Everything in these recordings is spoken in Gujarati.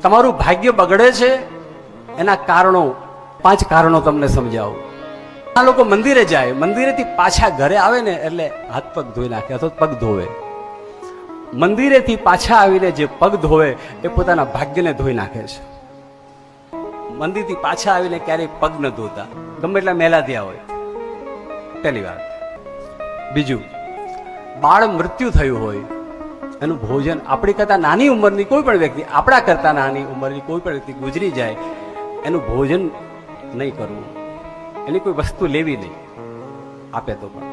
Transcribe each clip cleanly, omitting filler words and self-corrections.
તમારું ભાગ્ય બગડે છે એના કારણો 5 કારણો તમને સમજાવું. આ લોકો મંદિરે જાય, મંદિરેથી પાછા ઘરે આવે ને એટલે હાથ પગ ધોઈ નાખે અથવા પગ ધોવે. મંદિરેથી પાછા આવીને જે પગ ધોવે એ પોતાના ભાગ્યને ધોઈ નાખે છે. મંદિરથી પાછા આવીને ક્યારેય પગ ન ધોતા, ગમે એટલા મેલા થયા હોય. પહેલી વાત. બીજું, બાળ મૃત્યુ થયું હોય એનું ભોજન, આપણી કરતા નાની ઉંમરની કોઈ પણ વ્યક્તિ, આપણા કરતા નાની ઉંમરની કોઈ પણ વ્યક્તિ ગુજરી જાય એનું ભોજન નહીં કરવું, એની કોઈ વસ્તુ લેવી નહીં. આપે તો પણ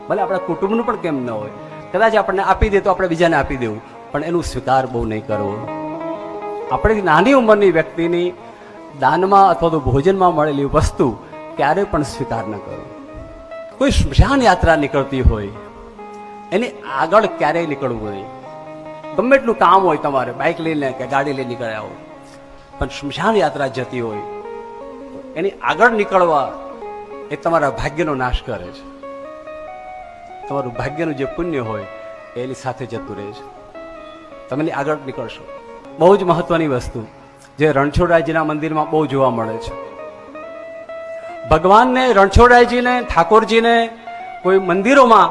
ભલે આપણા કુટુંબનું પણ કેમ ન હોય, કદાચ આપણને આપી દે તો આપણે બીજાને આપી દેવું, પણ એનું સ્વીકાર બહુ નહીં કરવો. આપણે નાની ઉંમરની વ્યક્તિની દાનમાં અથવા તો ભોજનમાં મળેલી વસ્તુ ક્યારેય પણ સ્વીકાર ન કરો. કોઈ સ્મશાન યાત્રા નીકળતી હોય એની આગળ ક્યારેય નીકળવું નહીં. ગમે એટલું કામ હોય તમારે, બાઇક લઈને કે ગાડી લઈને નીકળ્યા હોય, પણ સ્મશાન યાત્રા જતી હોય એની આગળ નીકળવા એ તમારા ભાગ્યનો નાશ કરે છે. તમારું ભાગ્યનું જે પુણ્ય હોય એની સાથે જતું રહે છે. તમે આગળ નીકળશો. બહુ જ મહત્વની વસ્તુ જે રણછોડરાયજીના મંદિરમાં બહુ જોવા મળે છે. ભગવાનને, રણછોડરાયજીને, ઠાકોરજીને કોઈ મંદિરોમાં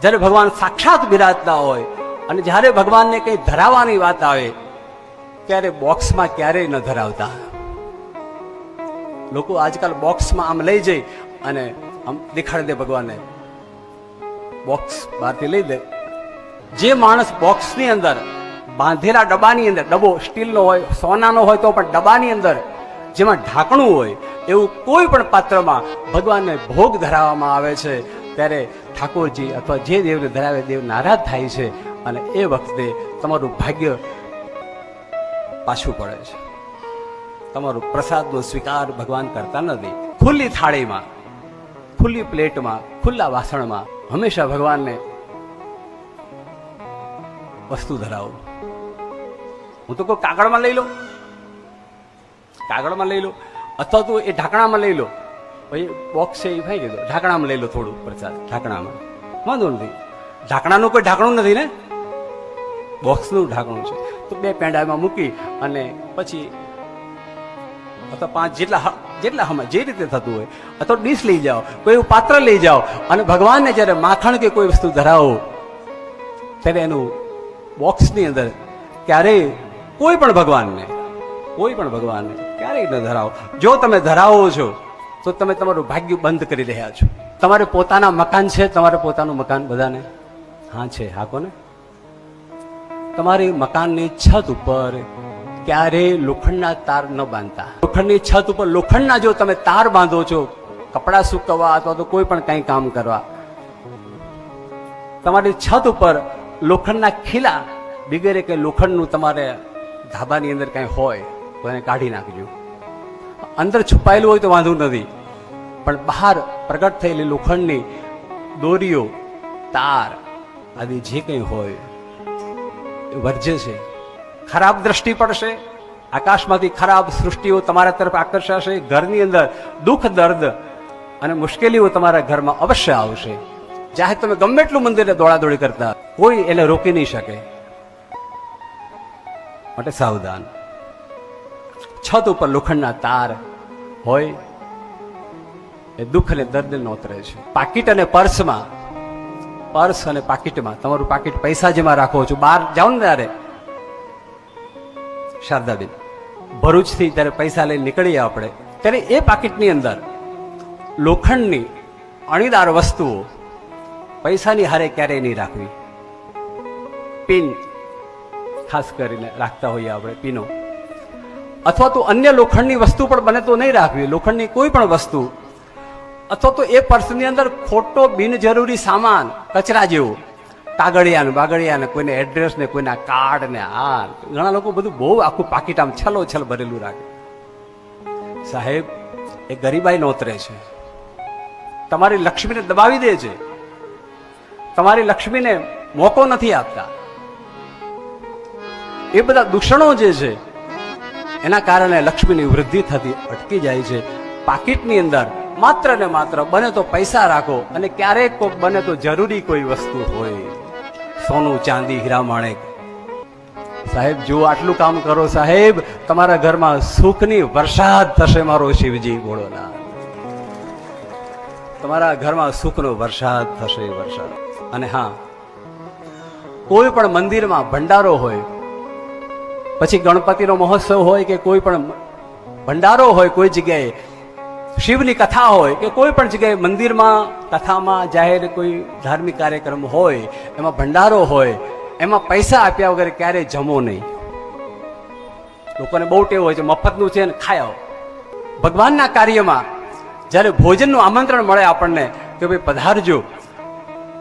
જ્યારે ભગવાન સાક્ષાત બિરાજતા હોય અને જ્યારે ભગવાનને કંઈ ધરાવવાની વાત આવે ત્યારે બોક્સમાં ક્યારેય ન ધરાવતા. લોકો આજકાલ બોક્સમાં આમ લઈ જઈ અને આમ દેખાડી દે ભગવાનને, બોક્સ બહારથી લઈ દે. જે માણસ બોક્સની અંદર બાંધેલા ડબ્બાની અંદર, ડબ્બો સ્ટીલનો હોય, સોનાનો હોય તો પણ ડબ્બાની અંદર જેમાં ઢાંકણું હોય એવું કોઈ પણ પાત્રમાં ભગવાનને ભોગ ધરાવવામાં આવે છે ત્યારે ઠાકોરજી અથવા જે દેવને ધરાવે દેવ નારાજ થાય છે અને એ વખતે તમારું ભાગ્ય પાછું પડે છે. તમારું પ્રસાદનો સ્વીકાર ભગવાન કરતા નથી. ખુલ્લી થાળીમાં, ખુલ્લી પ્લેટમાં, ખુલ્લા વાસણમાં હંમેશા ભગવાનને વસ્તુ ધરાવો. હું તો કોઈ કાગળમાં લઈ લો, કાગળમાં લઈ લો, અથવા તો એ ઢાંકણામાં લઈ લો. પછી બોક્સ છે એ ભાઈ કીધું ઢાંકણામાં લઈ લો થોડું પ્રસાદ, ઢાંકણામાં વાંધો નથી. ઢાંકણાનું કોઈ ઢાંકણું નથી ને, બોક્સનું ઢાંકણું છે. તો 2 પેંડામાં મૂકી અને પછી અથવા 5 જેટલા હમણાં જે રીતે થતું હોય, અથવા ડીશ લઈ જાઓ, કોઈ એવું પાત્ર લઈ જાઓ અને ભગવાનને જ્યારે માખણ કે કોઈ વસ્તુ ધરાવો ત્યારે એનું બોક્સની અંદર ક્યારેય કોઈ પણ ભગવાનને ક્યારેય ન ધરાવો. જો તમે ધરાવો છો તો તમે તમારું ભાગ્ય બંધ કરી રહ્યા છો. તમારે પોતાના મકાન છે, તમારે પોતાનું મકાન બધાને હા છે, હા કોને? તમારી મકાનની છત ઉપર ક્યારેય લોખંડના તાર ન બાંધતા. લોખંડની છત ઉપર લોખંડના જો તમે તાર બાંધો છો કપડાં સૂકવવા અથવા તો કોઈ પણ કંઈ કામ કરવા, તમારી છત ઉપર લોખંડના ખીલા વગેરે કે લોખંડનું તમારે ધાબાની અંદર કંઈ હોય તો એને કાઢી નાખજો. અંદર છુપાયેલું હોય તો વાંધો નથી, પણ બહાર પ્રગટ થયેલી લોખંડની દોરીઓ, તાર આદિ જે કંઈ હોય એ વર્જ્ય છે. ખરાબ દ્રષ્ટિ પડશે, આકાશમાંથી ખરાબ સૃષ્ટિઓ તમારા તરફ આકર્ષાશે. ઘરની અંદર દુઃખ, દર્દ અને મુશ્કેલીઓ તમારા ઘરમાં અવશ્ય આવશે. ચાહે તમે ગમે એટલું મંદિરે દોડાદોડી કરતા, કોઈ એને રોકી નહીં શકે. માટે સાવધાન. છત ઉપર લોખંડના તાર હોય એ દુઃખ અને દર્દ નોતરે છે. પાકીટ અને પર્સમાં, પર્સ અને પાકીટમાં, તમારું પાકીટ પૈસા જેમાં રાખો છો, બહાર જાઓ ને ત્યારે શારદાબેન ભરૂચથી ત્યારે પૈસા લઈને નીકળીએ આપણે, ત્યારે એ પાકીટની અંદર લોખંડની અણીદાર વસ્તુઓ પૈસાની હારે ક્યારેય નહીં રાખવી. પિન ખાસ કરીને રાખતા હોઈએ આપણે, પીનો, અથવા તો અન્ય લોખંડની વસ્તુ પણ બને તો નહીં રાખવી. લોખંડની કોઈ પણ વસ્તુ, અથવા તો એ પર્સની અંદર ખોટો બિનજરૂરી સામાન, કચરા જેવો, કાગળિયા ને બાગળિયા ને કોઈને એડ્રેસ ને કોઈના કાર્ડ ને આ ઘણા લોકો બધું બહુ આખું પાકીટ આમ છલો ભરેલું રાખે. સાહેબ એ ગરીબાઈ નોતરે છે. તમારી લક્ષ્મીને દબાવી દે છે, તમારી લક્ષ્મીને મોકો નથી આપતા. એ બધા દૂષણો જે છે એના કારણે લક્ષ્મીની વૃદ્ધિ થતી અટકી જાય છે. પાકીટની અંદર માત્ર ને માત્ર બને તો પૈસા રાખો, અને ક્યારેક કોઈ બને તો જરૂરી કોઈ વસ્તુ હોય, સોનું, ચાંદી, હીરા, માણેક, સાહેબ જો આટલું કામ કરો સાહેબ, તમારા ઘરમાં સુખની વરસાદ થશે. મારો શિવજી બોલોના, તમારા ઘરમાં સુખનો વરસાદ થશે, વરસાદ. અને હા, કોઈ પણ મંદિરમાં ભંડારો હોય, પછી ગણપતિનો મહોત્સવ હોય કે કોઈ પણ ભંડારો હોય, કોઈ જગ્યાએ શિવની કથા હોય કે કોઈ પણ જગ્યાએ મંદિરમાં કથામાં જાહેર કોઈ ધાર્મિક કાર્યક્રમ હોય, એમાં ભંડારો હોય, એમાં પૈસા આપ્યા વગર ક્યારેય જમો નહીં. લોકોને બહુ ટેવ હોય છે મફતનું છે ને ખાય આવો. ભગવાનના કાર્યમાં જ્યારે ભોજનનું આમંત્રણ મળે આપણને કે ભાઈ પધારજો,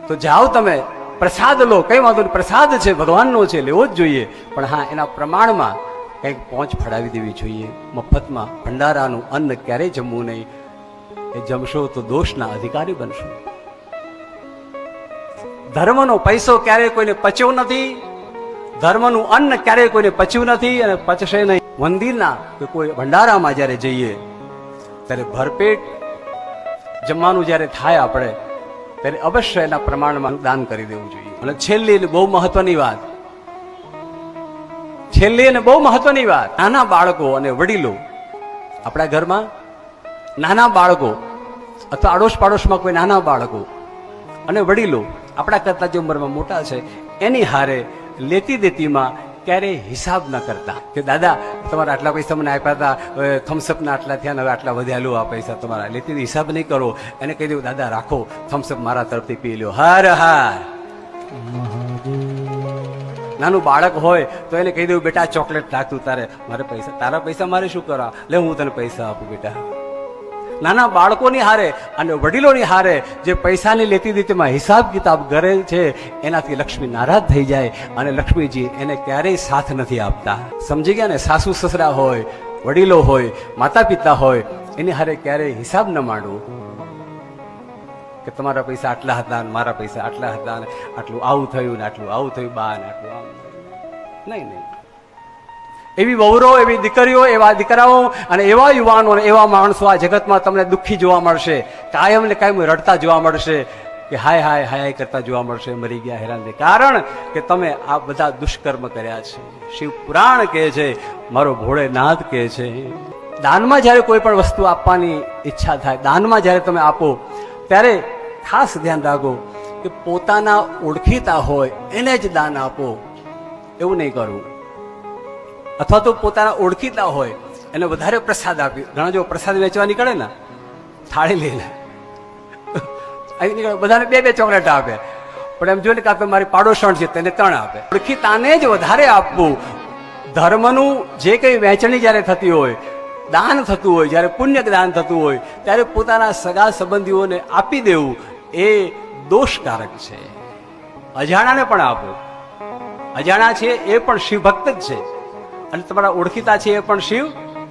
તો જાઓ તમે, પ્રસાદ લો, કઈ વાંધો નહીં, પ્રસાદ છે, ભગવાનનો છે, લેવો જ જોઈએ. પણ હા, એના પ્રમાણમાં કંઈક પહોંચ ફડાવી દેવી જોઈએ. મફતમાં ભંડારાનું અન્ન ક્યારેય જમવું નહીં. એ જમશો તો દોષના અધિકારી બનશો. ધર્મનો પૈસો ક્યારેય કોઈને પચ્યો નથી, ધર્મનું અન્ન ક્યારેય કોઈને પચ્યું નથી અને પચશે નહીં. મંદિરના કે કોઈ ભંડારામાં જ્યારે જઈએ ત્યારે ભરપેટ જમવાનું જ્યારે થાય આપણે, ત્યારે અવશ્ય એના પ્રમાણમાં દાન કરી દેવું જોઈએ. અને છેલ્લી બહુ મહત્વની વાત, છેલ્લી અને બહુ મહત્વની વાત, નાના બાળકો અને વડીલો, આપણા ઘરમાં નાના બાળકો અથવા આડોશ પાડોશમાં કોઈ નાના બાળકો અને વડીલો આપણા કરતા જે ઉંમરમાં મોટા છે એની હારે લેતી દેતીમાં ક્યારેય હિસાબ ન કરતા કે દાદા તમારા આટલા પૈસા મને આપ્યા હતા, થમ્સઅપના આટલા થયા ને હવે આટલા વધ્યા, લો આ પૈસા તમારા. લેતી હિસાબ નહીં કરો. એને કહી દઉં દાદા રાખો, થમ્સઅપ મારા તરફથી પી લ્યો. હર હર. નાનું બાળક હોય તો એને કહી દઉં બેટા ચોકલેટ રાખતું, તારે મારે પૈસા, તારા પૈસા મારે શું કરવા, લે હું તને પૈસા આપું બેટા. નાના બાળકોની હારે અને વડીલોની હારે જે પૈસાની લેતી દીતીમાં હિસાબ કિતાબ કરે છે, એનાથી લક્ષ્મી નારાજ થઈ જાય અને લક્ષ્મીજી એને ક્યારેય સાથ નથી આપતા. સમજી ગયા ને? સાસુ સસરા હોય, વડીલો હોય, માતા પિતા હોય, એની હારે ક્યારેય હિસાબ ન માંડવો કે તમારા પૈસા આટલા હતા ને મારા પૈસા આટલા હતા ને આટલું આવું થયું ને આટલું આવું થયું બા ને આટલું આવું. નહીં નહીં. એવી વહુરો, એવી દીકરીઓ, એવા દીકરાઓ અને એવા યુવાનો અને એવા માણસો આ જગતમાં તમને દુઃખી જોવા મળશે, કાયમ ને કાયમ રડતા જોવા મળશે, કે હાય હાય હાય કરતા જોવા મળશે, મરી ગયા હેરાન. કારણ કે તમે આ બધા દુષ્કર્મ કર્યા છે. શિવ પુરાણ કહે છે, મારો ભોળેનાથ કહે છે, દાનમાં જ્યારે કોઈ પણ વસ્તુ આપવાની ઈચ્છા થાય, દાનમાં જ્યારે તમે આપો ત્યારે ખાસ ધ્યાન રાખો કે પોતાના ઓળખીતા હોય એને જ દાન આપો, એવું નહીં કરવું. અથવા તો પોતાના ઓળખીતા હોય એને વધારે પ્રસાદ આપી. ઘણા જો પ્રસાદ વેચવા નીકળે ને, થાળી લઈને અહીં નીકળે, બધાને બે બે ચોકલેટ આપે, પણ એમ જોઈને કે મારી પાડોશણ છે તેને 3 આપે. ઓળખીતાને જ વધારે આપવું. ધર્મનું જે કંઈ વહેંચણી જ્યારે થતી હોય, દાન થતું હોય, જ્યારે પુણ્ય દાન થતું હોય, ત્યારે પોતાના સગા સંબંધીઓને આપી દેવું એ દોષકારક છે. અજાણાને પણ આપો. અજાણા છે એ પણ શિવ ભક્ત જ છે અને તમારા ઓળખીતા છે એ પણ શિવ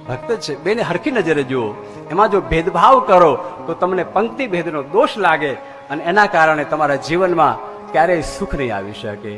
ભક્ત જ છે. બેને હરખી નજરે જુઓ. એમાં જો ભેદભાવ કરો તો તમને પંક્તિ ભેદનો દોષ લાગે અને એના કારણે તમારા જીવનમાં ક્યારેય સુખ નહીં આવી શકે.